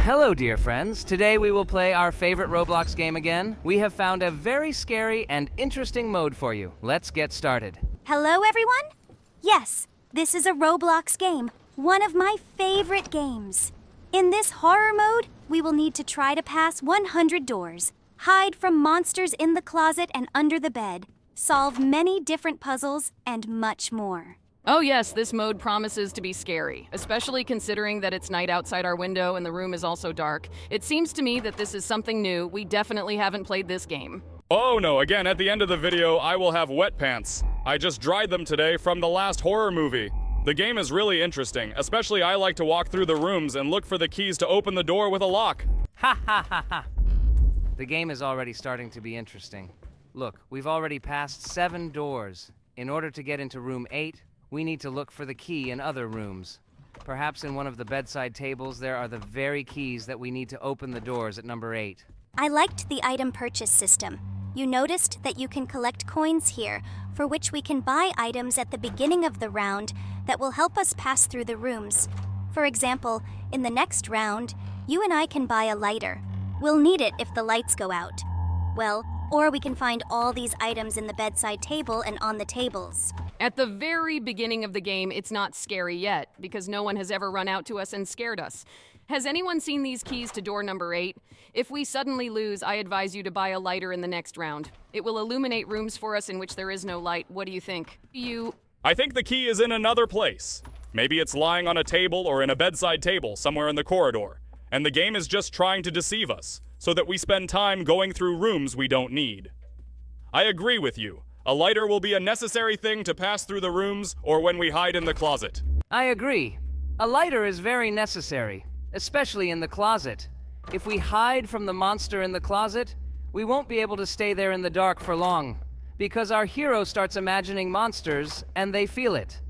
Hello, dear friends. Today we will play our favorite Roblox game again. We have found a very scary and interesting mode for you. Let's get started. Hello, everyone? Yes, this is a Roblox game, one of my favorite games. In this horror mode, we will need to try to pass 100 doors, hide from monsters in the closet and under the bed, solve many different puzzles, and much more. Oh yes, this mode promises to be scary, especially considering that it's night outside our window and the room is also dark. It seems to me that this is something new. We definitely haven't played this game. Oh no, again, at the end of the video, I will have wet pants. I just dried them today from the last horror movie. The game is really interesting, especially I like to walk through the rooms and look for the keys to open the door with a lock. Ha ha ha ha. The game is already starting to be interesting. Look, we've already passed 7 doors. In order to get into room 8, we need to look for the key in other rooms. Perhaps in one of the bedside tables there are the very keys that we need to open the doors at number 8. I liked the item purchase system. You noticed that you can collect coins here, for which we can buy items at the beginning of the round that will help us pass through the rooms. For example, in the next round, you and I can buy a lighter. We'll need it if the lights go out. Well, or we can find all these items in the bedside table and on the tables. At the very beginning of the game, it's not scary yet, because no one has ever run out to us and scared us. Has anyone seen these keys to door number 8? If we suddenly lose, I advise you to buy a lighter in the next round. It will illuminate rooms for us in which there is no light. What do you think? I think the key is in another place. Maybe it's lying on a table or in a bedside table somewhere in the corridor. And the game is just trying to deceive us, so that we spend time going through rooms we don't need. I agree with you. A lighter will be a necessary thing to pass through the rooms or when we hide in the closet. I agree. A lighter is very necessary, especially in the closet. If we hide from the monster in the closet, we won't be able to stay there in the dark for long, because our hero starts imagining monsters and they feel it.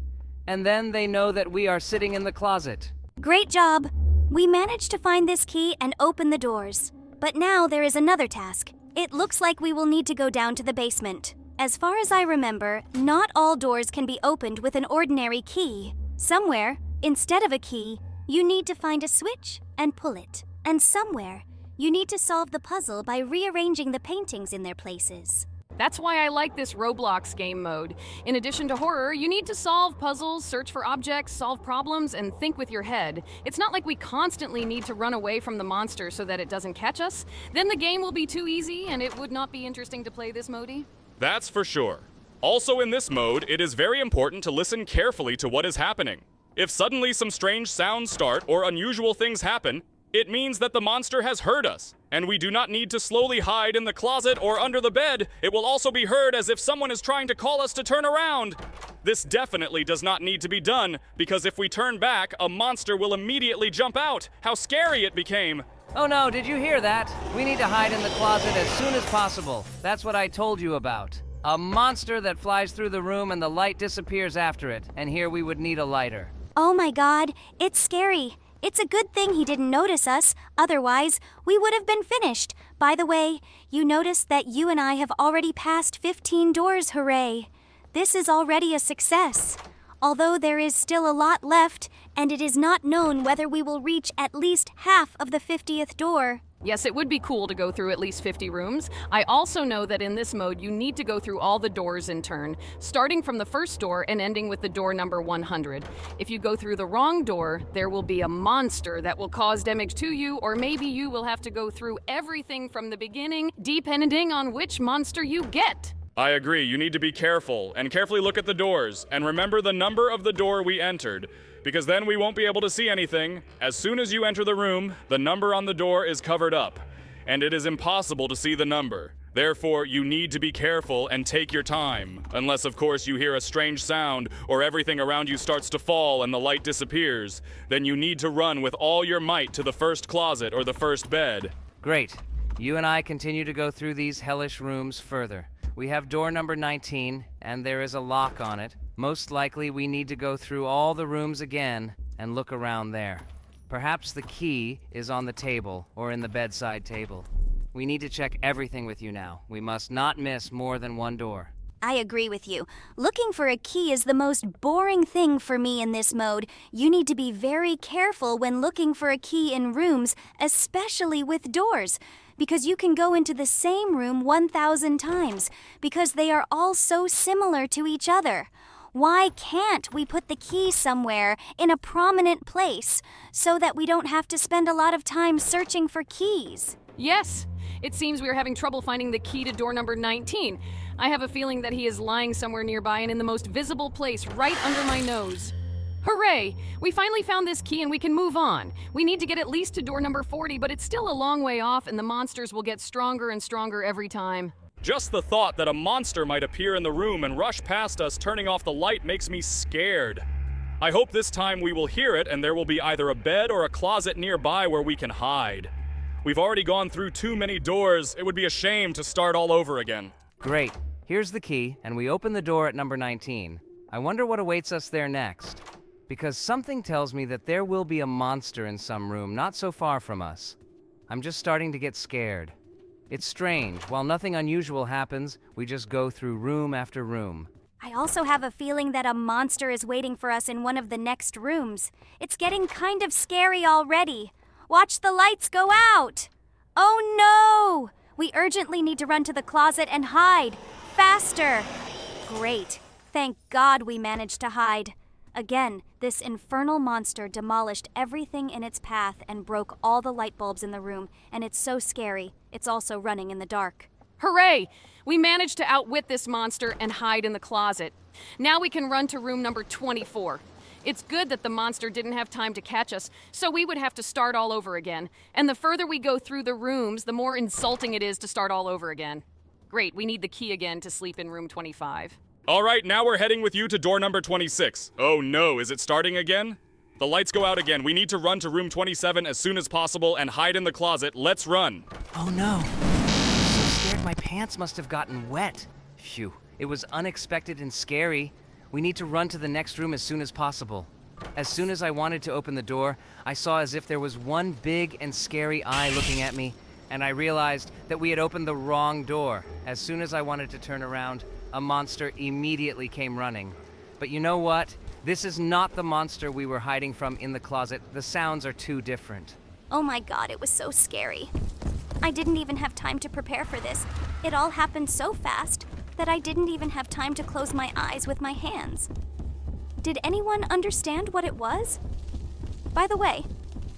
And then they know that we are sitting in the closet. Great job! We managed to find this key and open the doors. But now there is another task. It looks like we will need to go down to the basement. As far as I remember, not all doors can be opened with an ordinary key. Somewhere, instead of a key, you need to find a switch and pull it. And somewhere, you need to solve the puzzle by rearranging the paintings in their places. That's why I like this Roblox game mode. In addition to horror, you need to solve puzzles, search for objects, solve problems, and think with your head. It's not like we constantly need to run away from the monster so that it doesn't catch us. Then the game will be too easy, and it would not be interesting to play this mode. That's for sure. Also in this mode, it is very important to listen carefully to what is happening. If suddenly some strange sounds start or unusual things happen, it means that the monster has heard us, and we do not need to slowly hide in the closet or under the bed. It will also be heard as if someone is trying to call us to turn around. This definitely does not need to be done, because if we turn back, a monster will immediately jump out. How scary it became! Oh no, did you hear that? We need to hide in the closet as soon as possible. That's what I told you about. A monster that flies through the room and the light disappears after it, and here we would need a lighter. Oh my God, it's scary. It's a good thing he didn't notice us, otherwise we would have been finished. By the way, you noticed that you and I have already passed 15 doors, hooray. This is already a success. Although there is still a lot left, and it is not known whether we will reach at least half of the 50th door. Yes, it would be cool to go through at least 50 rooms. I also know that in this mode, you need to go through all the doors in turn, starting from the first door and ending with the door number 100. If you go through the wrong door, there will be a monster that will cause damage to you, or maybe you will have to go through everything from the beginning, depending on which monster you get. I agree, you need to be careful, and carefully look at the doors, and remember the number of the door we entered, because then we won't be able to see anything. As soon as you enter the room, the number on the door is covered up, and it is impossible to see the number. Therefore, you need to be careful and take your time, unless of course you hear a strange sound, or everything around you starts to fall and the light disappears. Then you need to run with all your might to the first closet or the first bed. Great. You and I continue to go through these hellish rooms further. We have door number 19, and there is a lock on it. Most likely we need to go through all the rooms again and look around there. Perhaps the key is on the table or in the bedside table. We need to check everything with you now. We must not miss more than one door. I agree with you. Looking for a key is the most boring thing for me in this mode. You need to be very careful when looking for a key in rooms, especially with doors, because you can go into the same room 1,000 times, because they are all so similar to each other. Why can't we put the key somewhere in a prominent place so that we don't have to spend a lot of time searching for keys? Yes, it seems we are having trouble finding the key to door number 19. I have a feeling that he is lying somewhere nearby and in the most visible place right under my nose. Hooray! We finally found this key and we can move on. We need to get at least to door number 40, but it's still a long way off and the monsters will get stronger and stronger every time. Just the thought that a monster might appear in the room and rush past us turning off the light makes me scared. I hope this time we will hear it and there will be either a bed or a closet nearby where we can hide. We've already gone through too many doors. It would be a shame to start all over again. Great. Here's the key, and we open the door at number 19. I wonder what awaits us there next. Because something tells me that there will be a monster in some room not so far from us. I'm just starting to get scared. It's strange. While nothing unusual happens, we just go through room after room. I also have a feeling that a monster is waiting for us in one of the next rooms. It's getting kind of scary already. Watch the lights go out! Oh no! We urgently need to run to the closet and hide. Faster! Great. Thank God we managed to hide. Again, this infernal monster demolished everything in its path and broke all the light bulbs in the room, and it's so scary. It's also running in the dark. Hooray! We managed to outwit this monster and hide in the closet. Now we can run to room number 24. It's good that the monster didn't have time to catch us, so we would have to start all over again. And the further we go through the rooms, the more insulting it is to start all over again. Great, we need the key again to sleep in room 25. All right, now we're heading with you to door number 26. Oh no, is it starting again? The lights go out again. We need to run to room 27 as soon as possible and hide in the closet. Let's run. Oh no. I'm so scared my pants must have gotten wet. Phew, it was unexpected and scary. We need to run to the next room as soon as possible. As soon as I wanted to open the door, I saw as if there was one big and scary eye looking at me, and I realized that we had opened the wrong door. As soon as I wanted to turn around, a monster immediately came running. But you know what? This is not the monster we were hiding from in the closet. The sounds are too different. Oh my God, it was so scary. I didn't even have time to prepare for this. It all happened so fast that I didn't even have time to close my eyes with my hands. Did anyone understand what it was? By the way,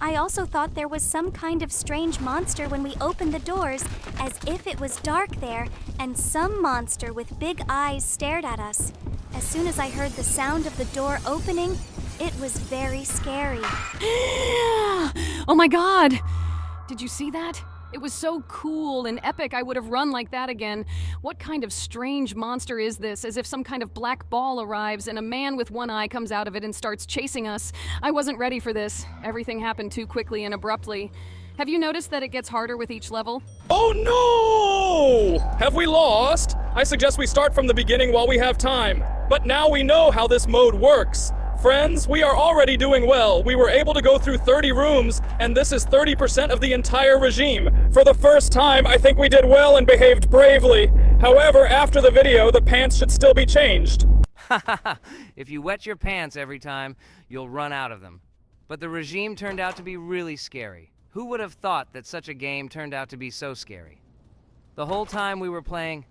I also thought there was some kind of strange monster when we opened the doors, as if it was dark there, and some monster with big eyes stared at us. As soon as I heard the sound of the door opening, it was very scary. Oh my God! Did you see that? It was so cool and epic, I would have run like that again. What kind of strange monster is this? As if some kind of black ball arrives and a man with one eye comes out of it and starts chasing us. I wasn't ready for this. Everything happened too quickly and abruptly. Have you noticed that it gets harder with each level? Oh no! Have we lost? I suggest we start from the beginning while we have time. But now we know how this mode works. Friends, we are already doing well. We were able to go through 30 rooms, and this is 30% of the entire regime. For the first time, I think we did well and behaved bravely. However, after the video, the pants should still be changed. If you wet your pants every time, you'll run out of them. But the regime turned out to be really scary. Who would have thought that such a game turned out to be so scary? The whole time we were playing,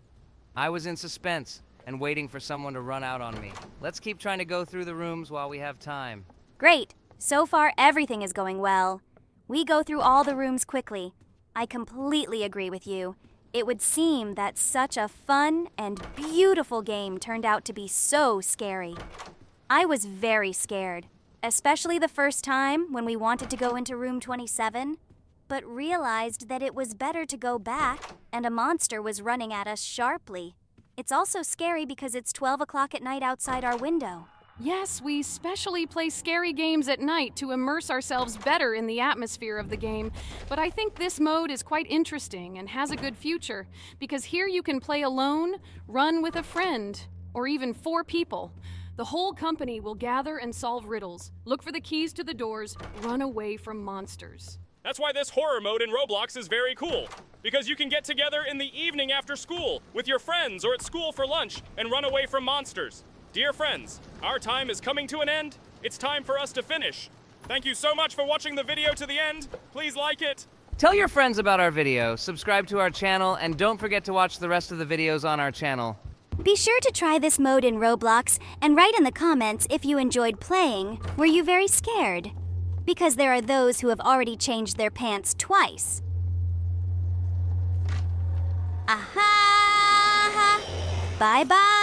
I was in suspense and waiting for someone to run out on me. Let's keep trying to go through the rooms while we have time. Great. So far, everything is going well. We go through all the rooms quickly. I completely agree with you. It would seem that such a fun and beautiful game turned out to be so scary. I was very scared, especially the first time when we wanted to go into room 27, but realized that it was better to go back and a monster was running at us sharply. It's also scary because it's 12 o'clock at night outside our window. Yes, we specially play scary games at night to immerse ourselves better in the atmosphere of the game. But I think this mode is quite interesting and has a good future, because here you can play alone, run with a friend, or even 4 people. The whole company will gather and solve riddles, look for the keys to the doors, run away from monsters. That's why this horror mode in Roblox is very cool. because you can get together in the evening after school with your friends or at school for lunch and run away from monsters. Dear friends, our time is coming to an end. It's time for us to finish. Thank you so much for watching the video to the end. Please like it. Tell your friends about our video, subscribe to our channel, and don't forget to watch the rest of the videos on our channel. Be sure to try this mode in Roblox and write in the comments if you enjoyed playing. Were you very scared? Because there are those who have already changed their pants twice. Aha! Bye-bye!